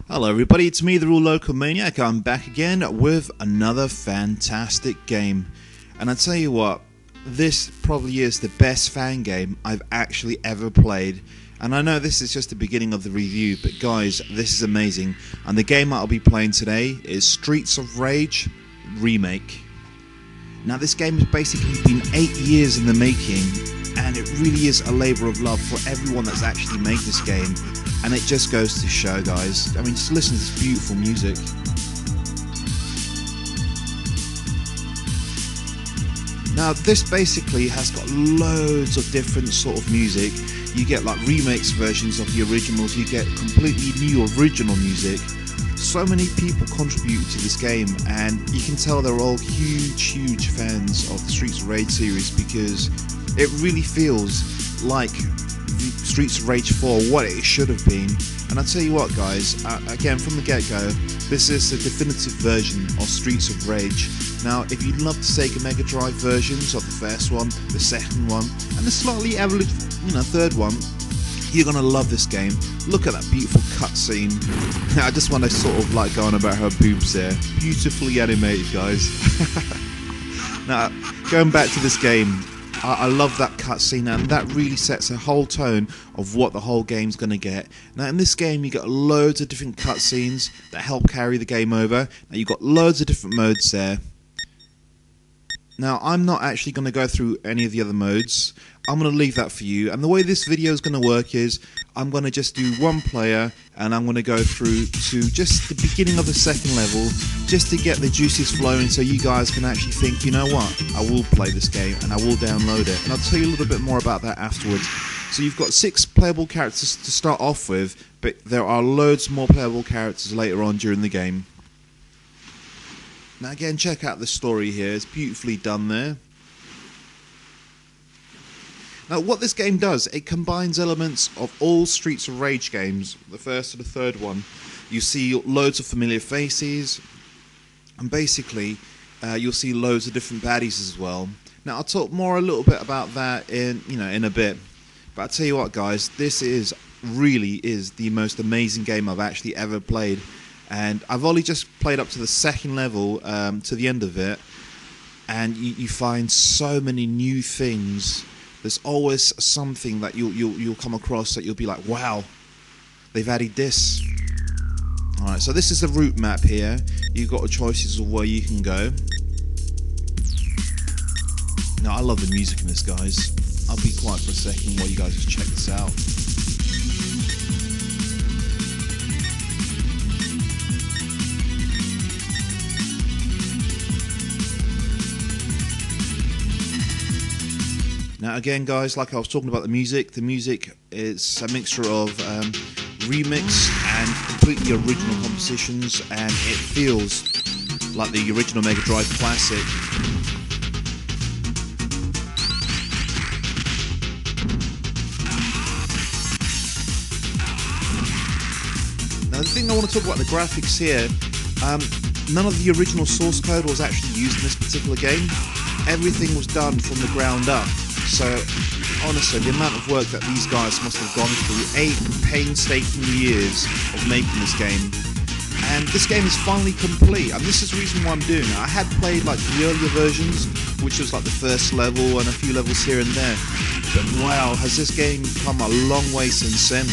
Hello everybody, it's me, the Real Local Maniac. I'm back again with another fantastic game. And I tell you what, this probably is the best fan game I've actually ever played. And I know this is just the beginning of the review, but guys, this is amazing. And the game I'll be playing today is Streets of Rage Remake. Now this game has basically been 8 years in the making, and it really is a labour of love for everyone that's actually made this game. And it just goes to show, guys. I mean, just listen to this beautiful music. Now, this basically has got loads of different sort of music. You get like remakes versions of the originals, you get completely new original music. So many people contributed to this game, and you can tell they're all huge fans of the Streets of Rage series, because it really feels like Streets of Rage 4, what it should have been. And I'll tell you what, guys, again from the get-go, this is the definitive version of Streets of Rage. Now, if you love the Sega Mega Drive versions of the first one, the second one, and the slightly average, third one, you're gonna love this game. Look at that beautiful cutscene. I just want to sort of like go on about her boobs there. Beautifully animated, guys. Now, going back to this game, I love that cutscene, and that really sets a whole tone of what the whole game's going to get. Now in this game you got loads of different cutscenes that help carry the game over. Now you've got loads of different modes there. Now I'm not actually going to go through any of the other modes. I'm going to leave that for you, and the way this video is going to work is I'm going to just do one player, and I'm going to go through to just the beginning of the second level just to get the juices flowing, so you guys can actually think, you know what, I will play this game and I will download it. And I'll tell you a little bit more about that afterwards. So you've got 6 playable characters to start off with, but there are loads more playable characters later on during the game. Now again, check out the story here, it's beautifully done there. Now what this game does, it combines elements of all Streets of Rage games, the first to the third one. You see loads of familiar faces, and basically you'll see loads of different baddies as well. Now I'll talk more a little bit about that in a bit, but I'll tell you what, guys, this really is the most amazing game I've actually ever played. And I've only just played up to the second level, to the end of it, and you find so many new things. There's always something that you'll come across that you'll be like, wow, they've added this. Alright, so this is the route map here. You've got choices of where you can go. Now I love the music in this, guys. I'll be quiet for a second while you guys just check this out. Now again, guys, like I was talking about the music is a mixture of remix and completely original compositions, and it feels like the original Mega Drive classic. Now the thing I want to talk about the graphics here, none of the original source code was actually used in this particular game. Everything was done from the ground up. So, honestly, the amount of work that these guys must have gone through, 8 painstaking years of making this game. And this game is finally complete, and this is the reason why I'm doing it. I had played like the earlier versions, which was like the first level and a few levels here and there. But wow, has this game come a long way since then.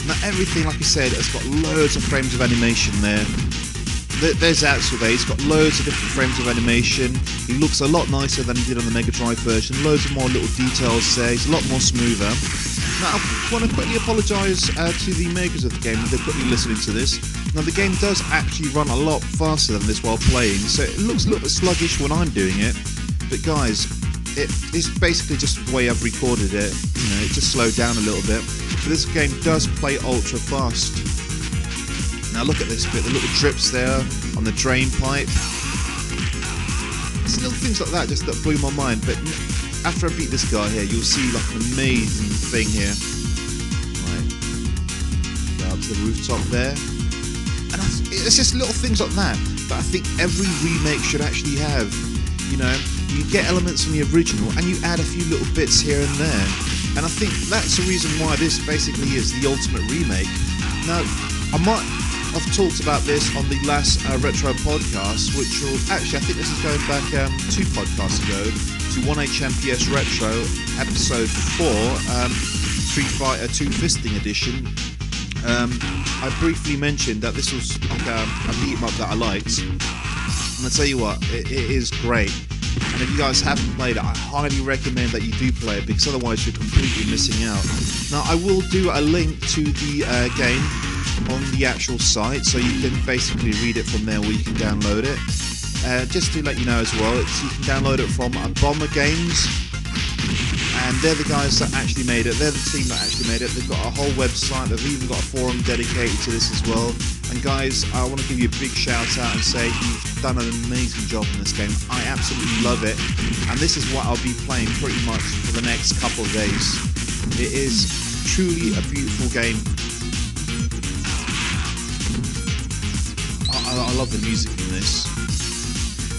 Now everything, like I said, has got loads of frames of animation there. There's Axel there, he's got loads of different frames of animation. He looks a lot nicer than he did on the Mega Drive version. Loads of more little details there, he's a lot more smoother. Now I want to quickly apologise to the makers of the game if they're quickly listening to this. Now the game does actually run a lot faster than this while playing, so it looks a little bit sluggish when I'm doing it. But guys, it is basically just the way I've recorded it. It just slowed down a little bit. But this game does play ultra fast. Now look at this bit, the little drips there on the drain pipe. It's little things like that just that blew my mind, but after I beat this guy here, you'll see like an amazing thing here. Right, go up to the rooftop there. And it's just little things like that I think every remake should actually have. You get elements from the original and you add a few little bits here and there. And I think that's the reason why this basically is the ultimate remake. Now, I might have talked about this on the last retro podcast, which will actually, I think this is going back 2 podcasts ago to 1HMPS Retro episode 4, Street Fighter 2 Fisting Edition. I briefly mentioned that this was like a beat 'em up that I liked, and I tell you what, it is great. And if you guys haven't played it, I highly recommend that you do play it, because otherwise you're completely missing out. Now, I will do a link to the game on the actual site, so you can basically read it from there, or you can download it. Just to let you know as well, you can download it from Bomber Games, and they're the guys that actually made it. They're the team that actually made it. They've got a whole website. They've even got a forum dedicated to this as well. And guys, I want to give you a big shout out and say you've done an amazing job in this game. I absolutely love it, and this is what I'll be playing pretty much for the next couple of days. It is truly a beautiful game. I love the music in this.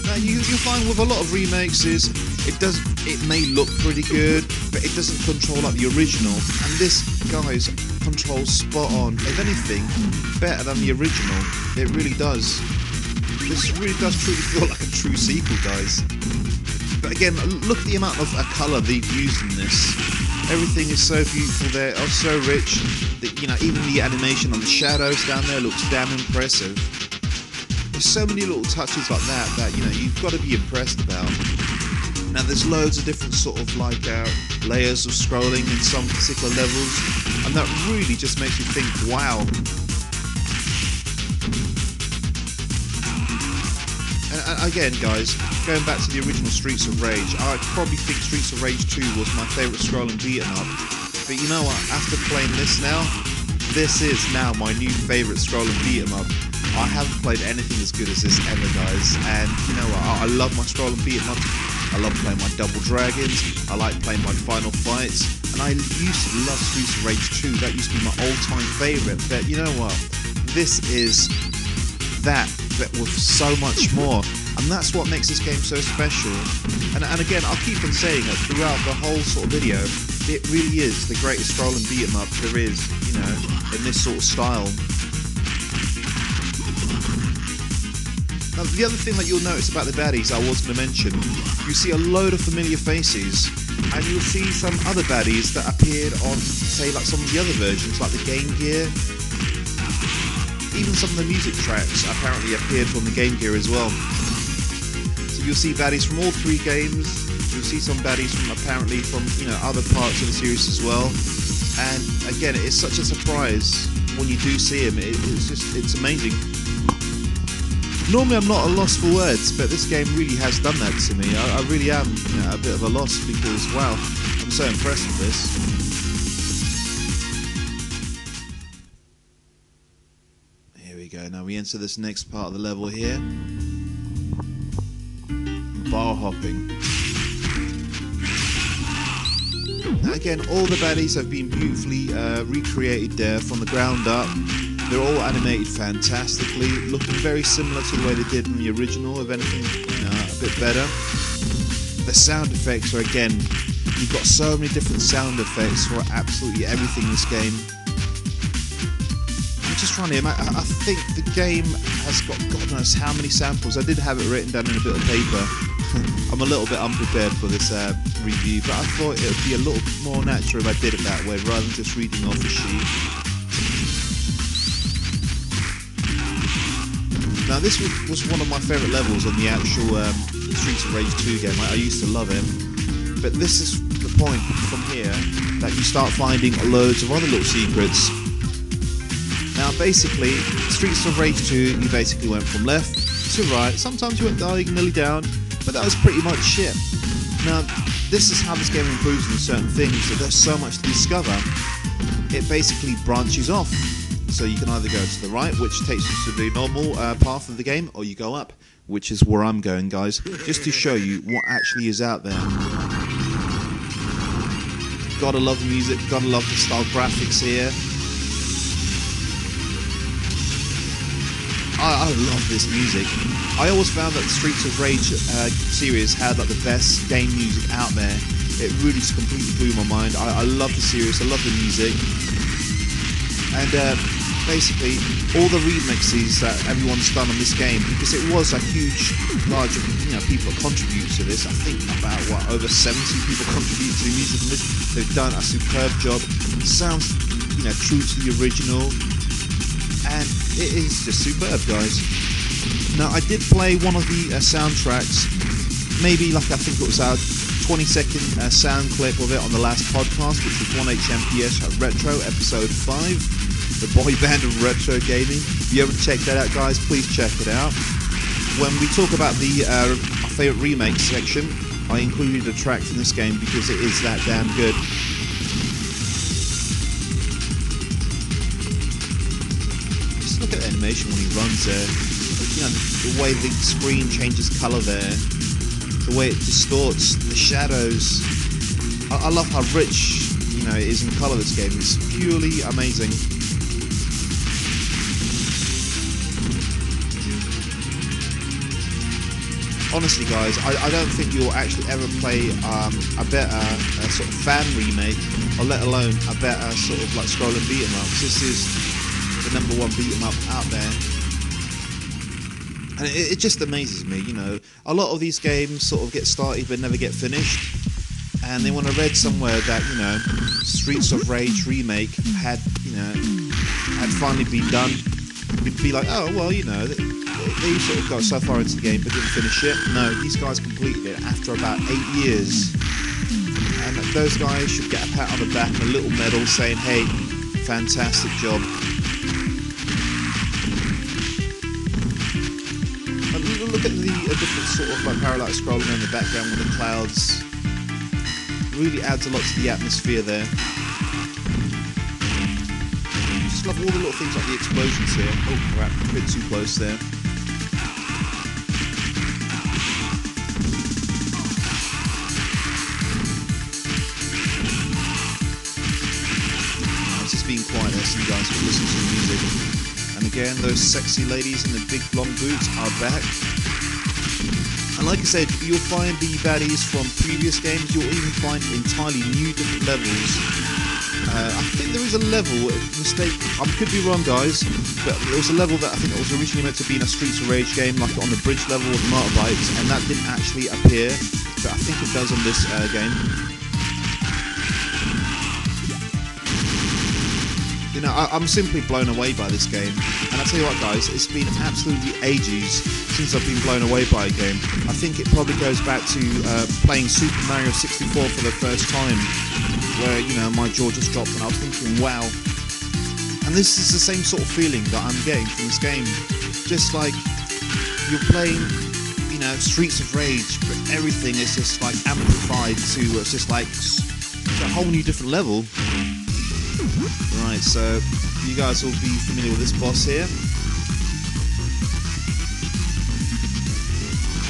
Now you'll find with a lot of remakes is it may look pretty good, but it doesn't control like the original. And this, guys, controls spot on. If anything, better than the original. It really does. This really does truly feel like a true sequel, guys. But again, look at the amount of colour they've used in this. Everything is so beautiful there, so rich. That, you know, even the animation on the shadows down there looks damn impressive. There's so many little touches like that you know you've got to be impressed about. Now there's loads of different sort of like layers of scrolling in some particular levels, and that really just makes you think, wow. And again, guys, going back to the original Streets of Rage, I probably think Streets of Rage 2 was my favourite scrolling beat 'em up. But you know what? After playing this now, this is now my new favourite scrolling beat 'em up. I haven't played anything as good as this ever, guys. And you know what? I love my scrolling beat 'em ups. I love playing my Double Dragons. I like playing my Final Fights. And I used to love Streets of Rage 2. That used to be my all-time favourite. But you know what? This is that, but with so much more. And that's what makes this game so special. And again, I'll keep on saying it throughout the whole sort of video. It really is the greatest scrolling beat 'em up there is, you know, in this sort of style. Now, the other thing that you'll notice about the baddies I was going to mention, you see a load of familiar faces, and you'll see some other baddies that appeared on, say, like some of the other versions, like the Game Gear. Even some of the music tracks apparently appeared from the Game Gear as well. So you'll see baddies from all 3 games. You'll see some baddies from apparently from, you know, other parts of the series as well. And again, it's such a surprise when you do see them. It's amazing. Normally I'm not a loss for words, but this game really has done that to me. I really am, you know, a bit of a loss, because wow, I'm so impressed with this. Here we go. Now we enter this next part of the level here. Bar hopping. Now again, all the baddies have been beautifully recreated there from the ground up. They're all animated fantastically, looking very similar to the way they did in the original, if anything, you know, a bit better. The sound effects are, again, you've got so many different sound effects for absolutely everything in this game. I'm just trying to imagine, I think the game has got God knows how many samples. I did have it written down in a bit of paper. I'm a little bit unprepared for this review, but I thought it would be a little more natural if I did it that way, rather than just reading off a sheet. Now this was one of my favourite levels on the actual Streets of Rage 2 game. I used to love it. But this is the point from here that you start finding loads of other little secrets. Now basically, Streets of Rage 2, you basically went from left to right. Sometimes you went diagonally down, but that was pretty much it. Now this is how this game improves in certain things, that there's so much to discover. It basically branches off. So you can either go to the right, which takes you to the normal path of the game, or you go up, which is where I'm going, guys, just to show you what actually is out there. Gotta love the music, gotta love the style graphics here. I love this music. I always found that the Streets of Rage series had like the best game music out there. It really just completely blew my mind. I love the series, I love the music. And basically all the remixes that everyone's done on this game, because it was a huge, large, people that contribute to this. I think about over 70 people contribute to the music in this. They've done a superb job. It sounds, true to the original, and it is just superb, guys. Now, I did play one of the soundtracks, maybe I think it was a 20-second sound clip of it on the last podcast, which was 1HMPS Retro Episode 5, the boy band of retro gaming. If you haven't checked that out, guys, please check it out. When we talk about the favourite remake section, I included a track from this game because it is that damn good. Just look at the animation when he runs there. The way the screen changes colour there, the way it distorts the shadows. I love how rich, it is in colour, this game. It's purely amazing. Honestly, guys, I don't think you'll actually ever play a better sort of fan remake, or let alone a better sort of scrolling beat 'em up. This is the #1 beat 'em up out there. And it just amazes me, a lot of these games sort of get started but never get finished. And then when I read somewhere that, Streets of Rage Remake had finally been done, we'd be like, oh, well, they sort of got so far into the game but didn't finish it. No, these guys completed it after about 8 years. And those guys should get a pat on the back and a little medal saying, hey, fantastic job. Look at the different sort of parallel scrolling in the background with the clouds. Really adds a lot to the atmosphere there. Just love all the little things like the explosions here. Oh crap, a bit too close there. It's just being quiet there so you guys can listen to the music. And again, those sexy ladies in the big blonde boots are back. And like I said, you'll find the baddies from previous games. You'll even find entirely new different levels. I think there is a level, mistake, I could be wrong, guys, but there was a level that I think was originally meant to be in a Streets of Rage game, like on the bridge level with motorbikes, and that didn't actually appear, but I think it does on this game. I'm simply blown away by this game, and I tell you what, guys, it's been absolutely ages since I've been blown away by a game. I think it probably goes back to playing Super Mario 64 for the first time, where my jaw just dropped and I was thinking, wow. And this is the same sort of feeling that I'm getting from this game. Just like you're playing, Streets of Rage, but everything is just amplified to it's just a whole new different level. Right, so you guys will be familiar with this boss here.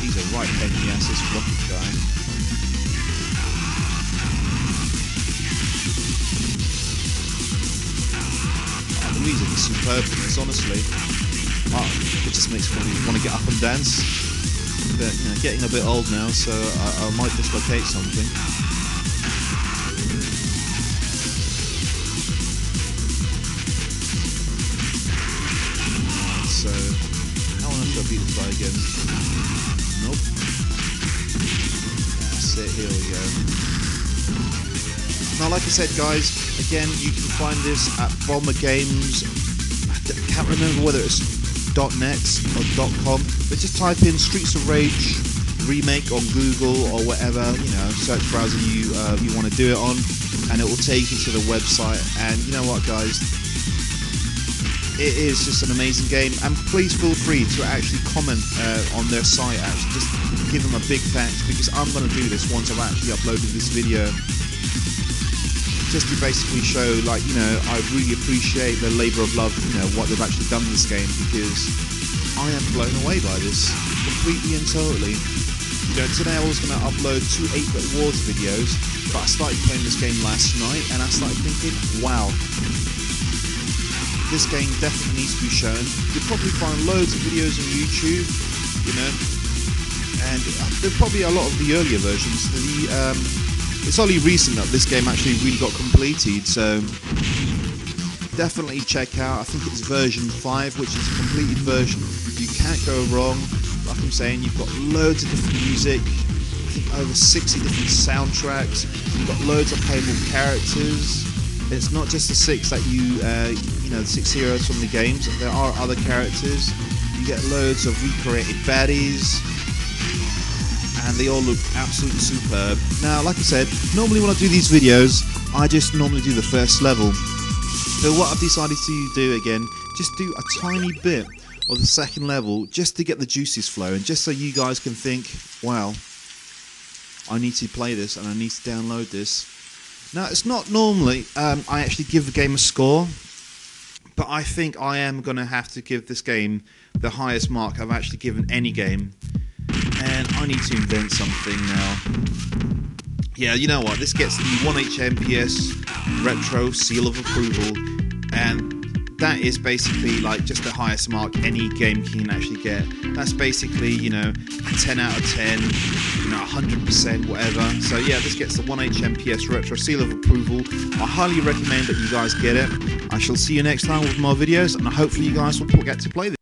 He's a right pain in the ass, this rocket guy. Oh, the music is superb in this, honestly. It just makes me want to get up and dance. But getting a bit old now, so I might dislocate something. So, how on earth should I beat this guy again? Nope. That's it, here we go. Now, like I said, guys, again, you can find this at Bomber Games. I can't remember whether it's .net or .com, but just type in Streets of Rage Remake on Google or whatever, search browser you want to do it on, and it will take you to the website. And you know what, guys? It is just an amazing game, and please feel free to actually comment on their site, actually just give them a big thanks, because I'm going to do this once I've actually uploaded this video, just to basically show, I really appreciate the labour of love, what they've actually done in this game, because I am blown away by this, completely and totally. Today I was going to upload 2 8-Bit Wars videos, but I started playing this game last night, and I started thinking, wow, this game definitely needs to be shown. You'll probably find loads of videos on YouTube, and there's probably a lot of the earlier versions. It's only recent that this game actually really got completed, so definitely check out. I think it's version 5, which is a completed version. You can't go wrong. Like I'm saying, you've got loads of different music. I think over 60 different soundtracks. You've got loads of playable characters. It's not just the 6 that the 6 heroes from the games. There are other characters. You get loads of recreated baddies, and they all look absolutely superb. Now, like I said, normally when I do these videos, I just normally do the first level. But what I've decided to do again, just do a tiny bit of the second level, just to get the juices flowing, just so you guys can think, wow, I need to play this and I need to download this. Now, it's not normally I actually give the game a score, but I think I am going to have to give this game the highest mark I've actually given any game. And I need to invent something now. Yeah, you know what? This gets the 1HMPS Retro Seal of Approval, and that is basically like just the highest mark any game can actually get. That's basically, a 10 out of 10, 100%, whatever. So yeah, this gets the 1HMPS Retro Seal of Approval. I highly recommend that you guys get it. I shall see you next time with more videos, and hopefully you guys will get to play this.